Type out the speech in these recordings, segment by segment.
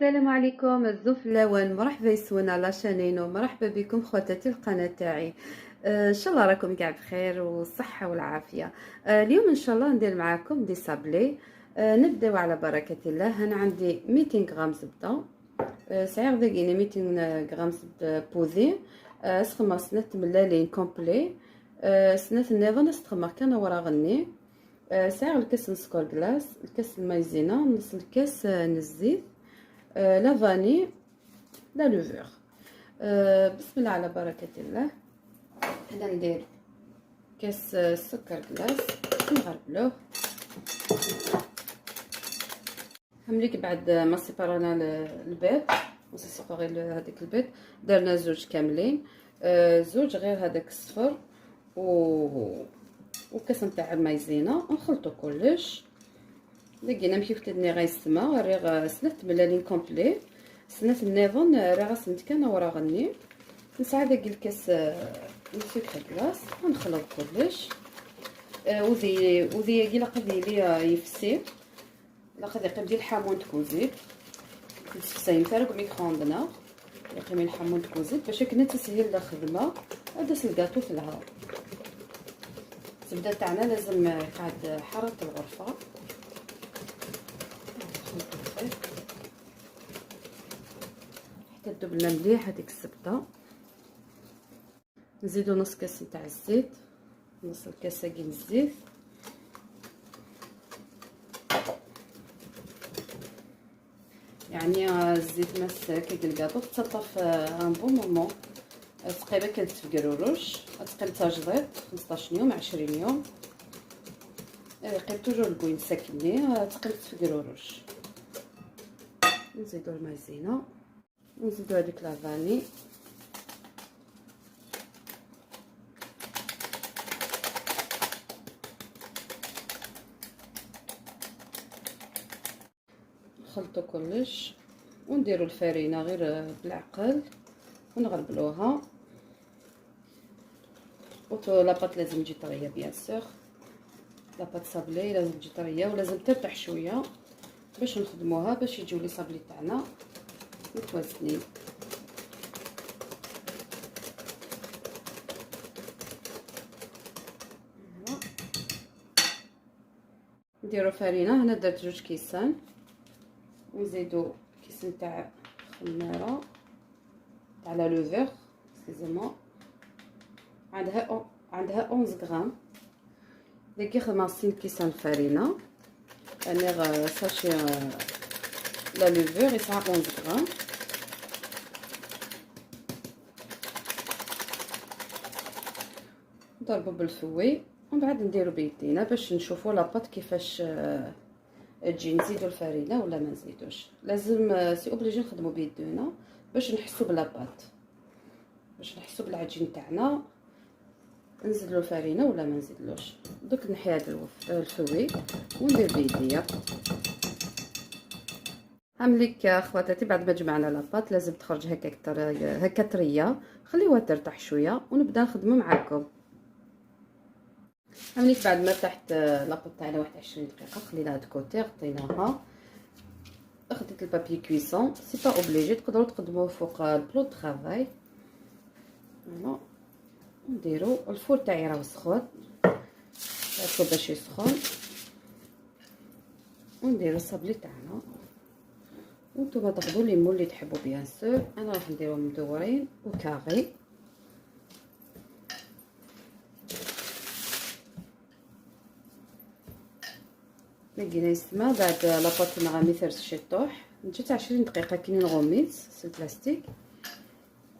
السلام عليكم الزفلة مرحبا يسون على شانين ومرحبا بكم خواتاتي القناة تاعي. ان شاء الله راكم كاع بخير والصحة والعافية. اليوم ان شاء الله ندير معاكم دي صابلي. نبداو على بركة الله. انا عندي 200 غرام زبدة، صغير داكيني 200 غرام زبدة بودي، سخما سنات ملالين كومبلي، سنات النظام استخمر كان ورا غني، صغير الكاس نسكر كلاص، الكاس المايزينا، نص الكاس الزيت، لا فاني، لا لوفور. بسم الله على بركة الله. هنا ندير كاس السكر كلاص نغربلوه. همليك بعد ما سيبرانا البيض وسيسيباري هذاك البيض درنا زوج كاملين، زوج غير هذاك الصفر وكاس نتاع المايزينا ونخلطو كلش. لقينا كيف تدني غيسما ريغ سنات ملالين كومبلي، سنات النيفون راه سنت كان ورا غني نسعى داك الكاس السكر كلاص ونخلط كلش. وذي يجي لقد لي يفسي لقد يقبل الحامون تكوزيت تفسين تاعك ميكروندنا يقيم الحامون تكوزيت باش كنا تسهل الخدمه. هذا الكاطو في الهواء الزبده تاعنا لازم قاعد حراره الغرفه. حتى تذوب لنا مليح هذيك الزبده. نزيدو نص كاس تاع الزيت، نص الكاس كاين الزيت، يعني الزيت ماس كيك الكاطو تطف ان بون مومون تقريبا كانت في قرورش تقريبا تجديد 15 يوم 20 يوم يقيم توجور الكوين ساكني تقريبا في قرورش. نزيدو المايزينا ونزيدو هذيك لافاني نخلطو كلش ونديرو الفرينه غير بالعقل ونغربلوها. لاباط لازم تجي طريه بيان سور، لاباط صابلي لازم تجي طريه ولازم ترتاح شويه باش نخدموها باش يجيو لي صابلي تاعنا متوازنين. نديرو فرينه. هنا درت 2 كيسان ونزيدو كيس نتاع خميره تاع لا لوفور سيزمون عندها 11 غرام. داكي خماصين كيسان فرينه يعني ساشي لا لوفور يسعى 11 غرام. نضربو بالفوي ومن بعد نديرو بيدينا باش نشوفو لاباط كيفاش تجي. نزيدو الفرينه ولا ما نزيدوش، لازم سي اوبليجي نخدمو بيدينا باش نحسو بلاباط، باش نحسو بالعجين تاعنا. نزيدلو الفرينه ولا ما نزيدلوش. دوك نحي هذا الفوي وندير بيديا. هامليك خواتاتي بعد ما جمعنا لاباط لازم تخرج هكا طريه، خليوها ترتاح شويه ونبدا نخدمو معاكم. هامليك بعد ما ارتاحت لاباط تاعنا 21 دقيقه خليناها دكوتي غطيناها. اخدت البابي كويسون سي با اوبليجي تقدروا تقدموه فوق البلو طرافاي. فوالا نديرو الفور تاعي راه سخون هاكو باش يسخن ونديرو الصابلي تاعنا. وانتوما تاخدوا لي مول اللي تحبوا بيان سور. انا راح نديرهم مدورين وكاري. لقينا يسمى بعد لاباط نغامي ثرس طوح جات 20 دقيقه كاينين غوميز في البلاستيك.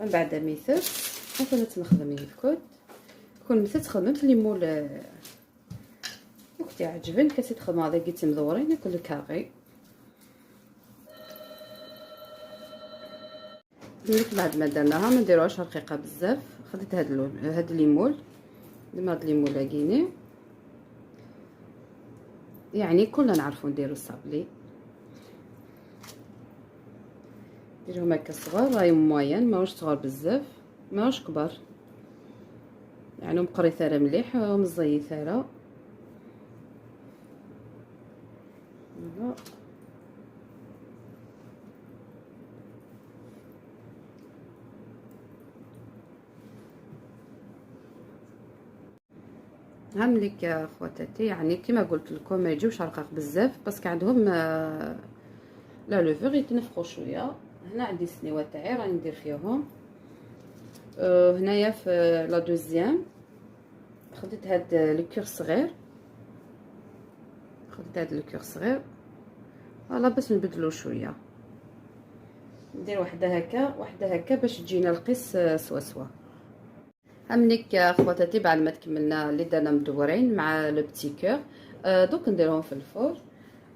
من بعد ميثرس وكنت نخدم الكود كون مثل خدمت لي مول وقتي عجبني كاسيت خدمه هذا قيت مدورين كل كاري. ديك بعد ما درناها ما نديروهاش رقيقه بزاف. خديت هاد الليمول ديما هاد الليمول لاكيني يعني كلنا نعرفو نديرو الصابلي. نديرهم هكا صغار راهي موين ماهوش صغار بزاف ماهوش كبار يعني مقريثاره مليح ومزيثاره. هامليك يا خواتاتي، يعني كيما قلت لكم ما يجيوش رقاق بزاف باسكو عندهم لا لوفور يتنفخوا شويه. هنا عندي السنيوات تاعي راني ندير فيهم. هنايا في لا دوزيام خديت هاد الكور صغير، خديت هاد الكور صغير فوالا باش نبدلو شويه، ندير وحده هكا وحده هكا باش تجينا القيس سوا سوا. همنيك يا خواتاتي بعد ما تكملنا اللي درنا مدورين مع لو بتي كور. دوك نديرهم في الفور.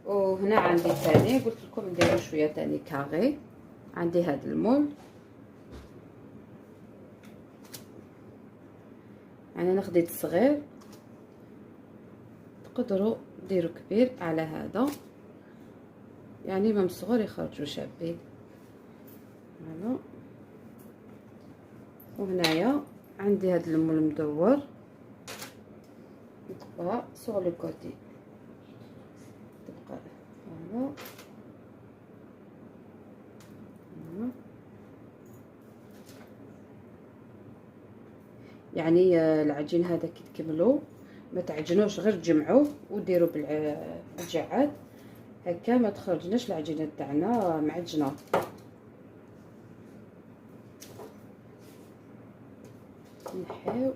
وهنا عندي تاني قلت لكم نديرو شويه تاني كاري. عندي هاد المول، يعني انا خديت صغير، تقدروا ديروا كبير على هذا، يعني من صغار يخرجوا شابين. فوالا. وهنايا عندي هاد المول مدور نطبقها سوغ لو كوتي، تبقى فوالا. يعني العجين هذا كي تكملوا ما تعجنوش، غير تجمعوه وديروا بالجعاد هكا ما تخرجناش العجينه تاعنا معجنه. نحيو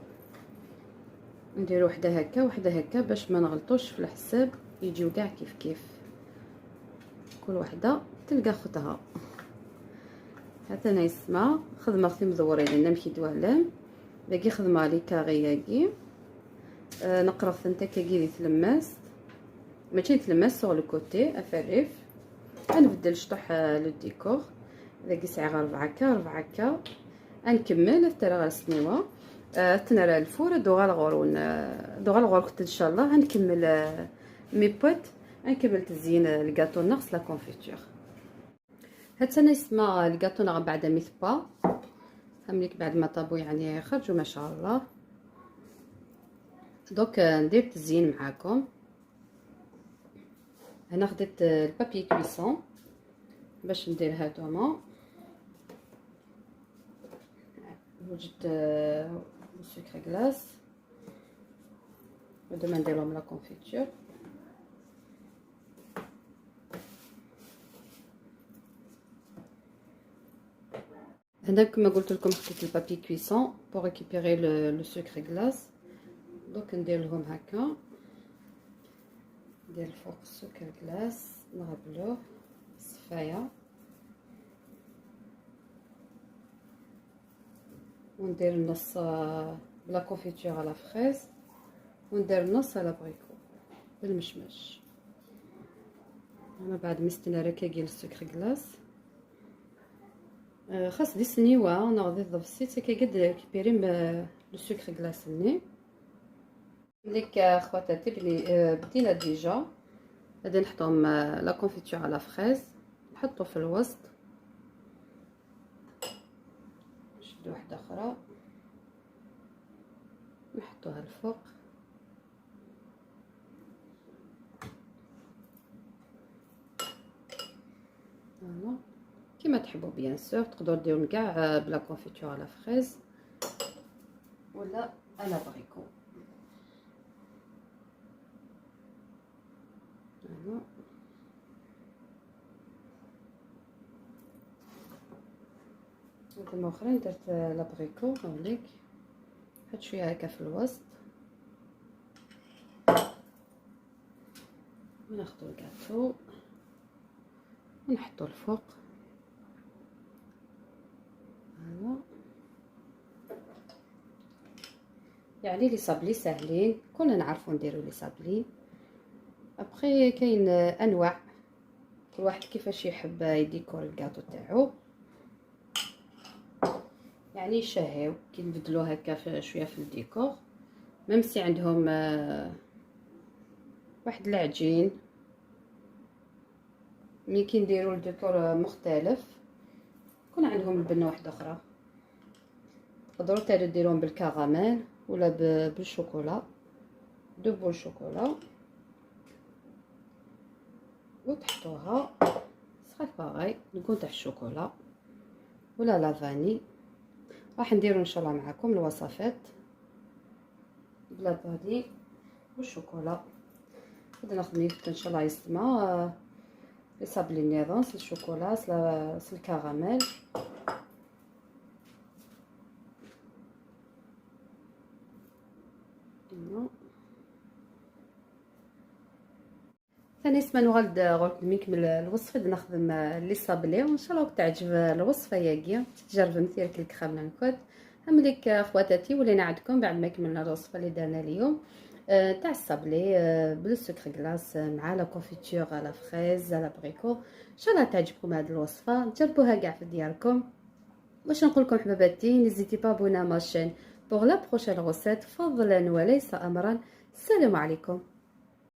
نديروا وحده هكا وحده هكا باش ما نغلطوش في الحساب، يجيو كاع كيف كيف، كل وحده تلقى خدها. هذا انا يسمى خدمه في مدورين انا مشيت وهلام باقي خدمه لي كاغياكي. نقرا ثنتا كي تلماس ماشي تلماس سوغ لو كوتي افريف. غنبدل شطح لو ديكور باقي ساعه 4 غنكمل حتى راه السنيوه تنرى الفور دوغا الغرون دوغا الغرون ان شاء الله. غنكمل مي بوت، غنكمل تزيين الكاطو ناقص لا كونفيتور. هاد سنه يسمى الكاطو ناقص بعد ميثبا. همليك بعد ما طابو يعني خرجوا ما شاء الله. دوك ندير تزيين معاكم. هنا خديت البابي كويسون باش ندير هادوما. وجدت السكر غلاس ودابا نديرهم لا كونفيتور. هنا كما قلت لكم خديت البابي كويسون بور ريكوبيري لو سكر غلاس. دوك ندير لهم هكا، ندير فوق السكر غلاس نغبلوه صفايه، وندير النص بلا كونفيتور على فريز، وندير النص على بريكو بالمشمش. انا بعد مستنى ركاكي السكر غلاس خاص دي سنيوه نغدي ضفسيت كي قد كبيرين لو سكر غلاس ني ليك خواتاتي بلي بدينا ديجا. غادي نحطهم لا كونفيتور على فريز، نحطو في الوسط، نشدو وحده اخرى نحطوها الفوق. فوالا كيما تحبوا بيان سور. تقدروا ديروا كاع بلا كونفيتور على فريز ولا على بريكو. فوالا هاد اخرين درت لا بريكو. هاوليك حط شويه هكا في الوسط وناخدو الكاطو ونحطو الفوق. فوالا يعني لي صابلي ساهلين كلنا نعرفو نديرو لي صابلي. ابخي كاين انواع، كل واحد كيفاش يحب يديكور الكاطو تاعو، يعني يشهيو كي نبدلو هكا في شويه في الديكور. ميم سي عندهم واحد العجين ملي كي نديرو الديكور مختلف يكون عندهم البنه واحده اخرى. تقدروا تاني ديروهم بالكراميل ولا بالشوكولا، دو بول شوكولا وتحطوها صغير باغي نكون تاع الشوكولا ولا لافاني. راح نديرو ان شاء الله معكم الوصفات بلا بادي والشوكولا. غادي ناخذ نيفط ان شاء الله يسمى لي صابلي نيضونس الشوكولا الكراميل. ثاني سمانو غاد نكمل الوصفه، غادي نخدم لي صابلي وان شاء الله تعجب الوصفه ياكيا تجرب مثير الكراميل نكود. همليك خواتاتي ولينا عندكم بعد ما كملنا الوصفه اللي درنا اليوم تاع الصابلي بلو سكر كلاص مع لا كونفيتور على فريز على بريكو. ان شاء الله تعجبكم هذه الوصفه، جربوها كاع في دياركم. واش نقول لكم حباباتي، نزيتي با بونا ماشين بوغ لا بروشين غوسيت، فضلا وليس امرا. السلام عليكم.